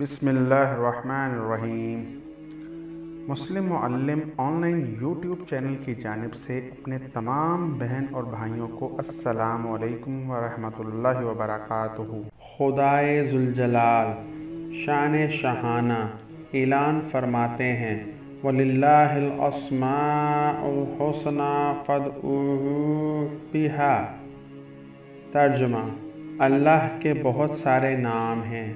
बिस्मिल्लाहिर्रहमानिर्रहीम। मुस्लिम Muallem online YouTube channel की जानिब से अपने तमाम बहन और भाइयों को अस्सलामु अलैकुम व रहमतुल्लाहि व बरकातुहू। खुदाए ज़ुलजलाल शान शहाना ऐलान फरमाते हैं, वलिल्लाहिल अस्माउल हुस्ना फदऊहू बिहा। तर्जुमा: अल्लाह के बहुत सारे नाम हैं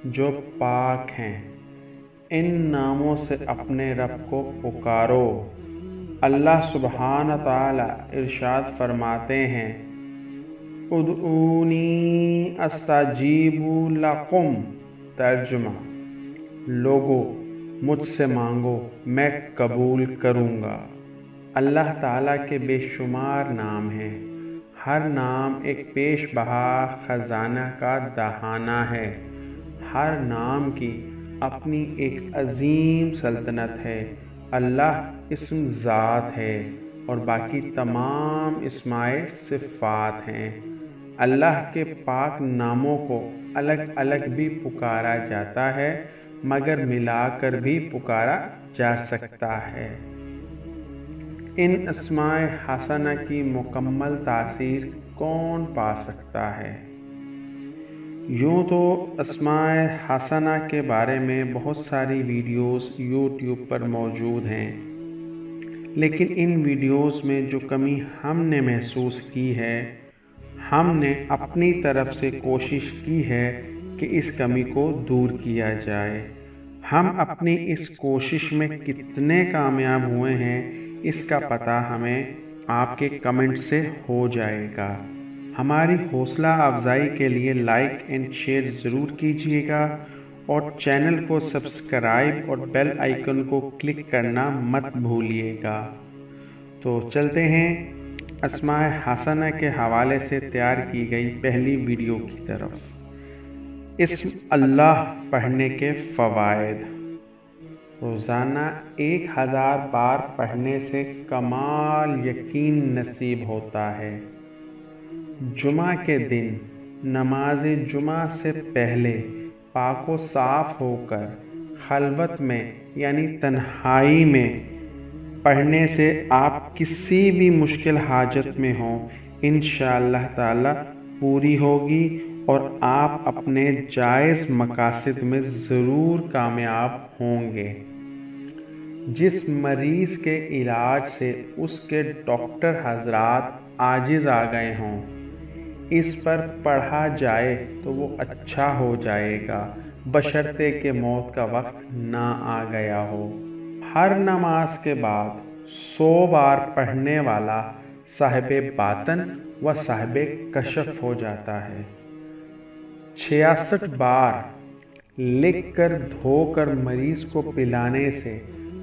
जो पाक हैं, इन नामों से अपने रब को पुकारो। अल्लाह सुब्हान तआला इरशाद फरमाते हैं, उदऊनी अस्तजीबु लकुम। तर्जुमा: लोगो मुझसे मांगो, मैं कबूल करूँगा। अल्लाह ताला के बेशुमार नाम हैं। हर नाम एक पेश बहा खजाना का दहाना है। हर नाम की अपनी एक अजीम सल्तनत है। अल्लाह इस्म ज़ात है और बाकी तमाम इस्माए सिफ़ात हैं। अल्लाह के पाक नामों को अलग अलग भी पुकारा जाता है, मगर मिलाकर भी पुकारा जा सकता है। इन अस्माए हसना की मुकम्मल तासीर कौन पा सकता है? यूँ तो अस्माए हसना के बारे में बहुत सारी वीडियोस यूट्यूब पर मौजूद हैं, लेकिन इन वीडियोस में जो कमी हमने महसूस की है, हमने अपनी तरफ से कोशिश की है कि इस कमी को दूर किया जाए। हम अपनी इस कोशिश में कितने कामयाब हुए हैं, इसका पता हमें आपके कमेंट से हो जाएगा। हमारी हौसला अफजाई के लिए लाइक एंड शेयर ज़रूर कीजिएगा और चैनल को सब्सक्राइब और बेल आइकन को क्लिक करना मत भूलिएगा। तो चलते हैं अस्माए हसना के हवाले से तैयार की गई पहली वीडियो की तरफ। इस्म अल्लाह पढ़ने के फ़वाइद। रोज़ाना 1000 बार पढ़ने से कमाल यकीन नसीब होता है। जुमा के दिन नमाज जुमा से पहले पाको साफ़ होकर खलवत में यानी तन्हाई में पढ़ने से आप किसी भी मुश्किल हाजत में हों, इंशाअल्लाह ताला पूरी होगी और आप अपने जायज़ मकासद में ज़रूर कामयाब होंगे। जिस मरीज़ के इलाज से उसके डॉक्टर हजरात आजिज़ आ गए हों, इस पर पढ़ा जाए तो वो अच्छा हो जाएगा, बशर्ते के मौत का वक्त ना आ गया हो। हर नमाज के बाद 100 बार पढ़ने वाला साहिबे बातन व साहिबे कशफ हो जाता है। 66 बार लिख कर धोकर मरीज़ को पिलाने से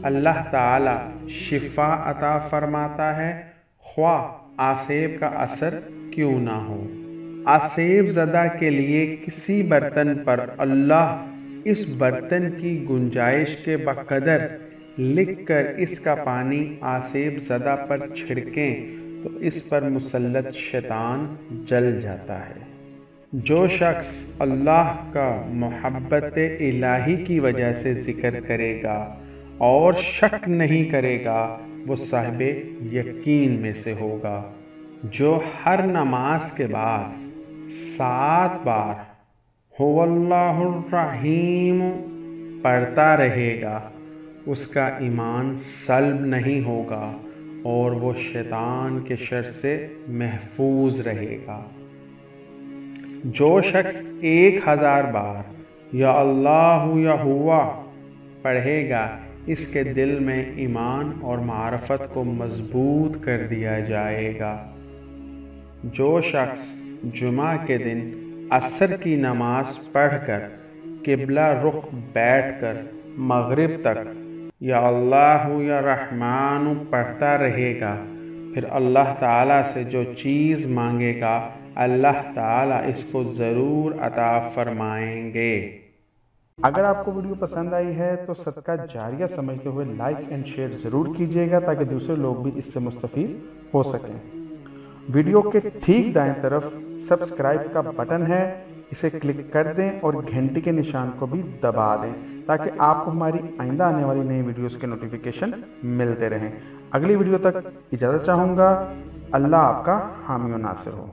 अल्लाह ताला शिफा अता फरमाता है, ख्वाह आसेब का असर क्यों ना हो। आसेब ज़दा के लिए किसी बर्तन पर अल्लाह इस बर्तन की गुंजाइश के बकदर लिख कर इसका पानी आसेब ज़दा पर छिड़कें तो इस पर मुसल्लत शैतान जल जाता है। जो शख्स अल्लाह का मोहब्बत इलाही की वजह से ज़िक्र करेगा और शक नहीं करेगा, वो साहिबे यकीन में से होगा। जो हर नमाज के बाद 7 बार हुवल्लाहुर रहीम पढ़ता रहेगा, उसका ईमान सल्ब नहीं होगा और वो शैतान के शर से महफूज रहेगा। जो शख्स 1000 बार या अल्लाहु या हुवा पढ़ेगा, इसके दिल में ईमान और मारफत को मजबूत कर दिया जाएगा। जो शख्स जुमा के दिन असर की नमाज पढ़कर किबला रुख बैठकर मगरिब तक या अल्लाहु या रहमानु पढ़ता रहेगा, फिर अल्लाह ताला से जो चीज़ मांगेगा अल्लाह ताला इसको ज़रूर अता फरमाएंगे। अगर आपको वीडियो पसंद आई है तो सदका जारिया समझते हुए लाइक एंड शेयर ज़रूर कीजिएगा ताकि दूसरे लोग भी इससे मुस्तफ़ीद हो सकें। वीडियो के ठीक दाएं तरफ सब्सक्राइब का बटन है, اسے کلک کر دیں اور گھنٹی کے نشان کو بھی دبا دیں تاکہ آپ کو ہماری آئندہ آنے والی نئی ویڈیوز کے نوٹیفیکیشن ملتے رہیں۔ اگلی ویڈیو تک اجازت چاہوں گا۔ اللہ آپ کا حامی و ناصر ہو۔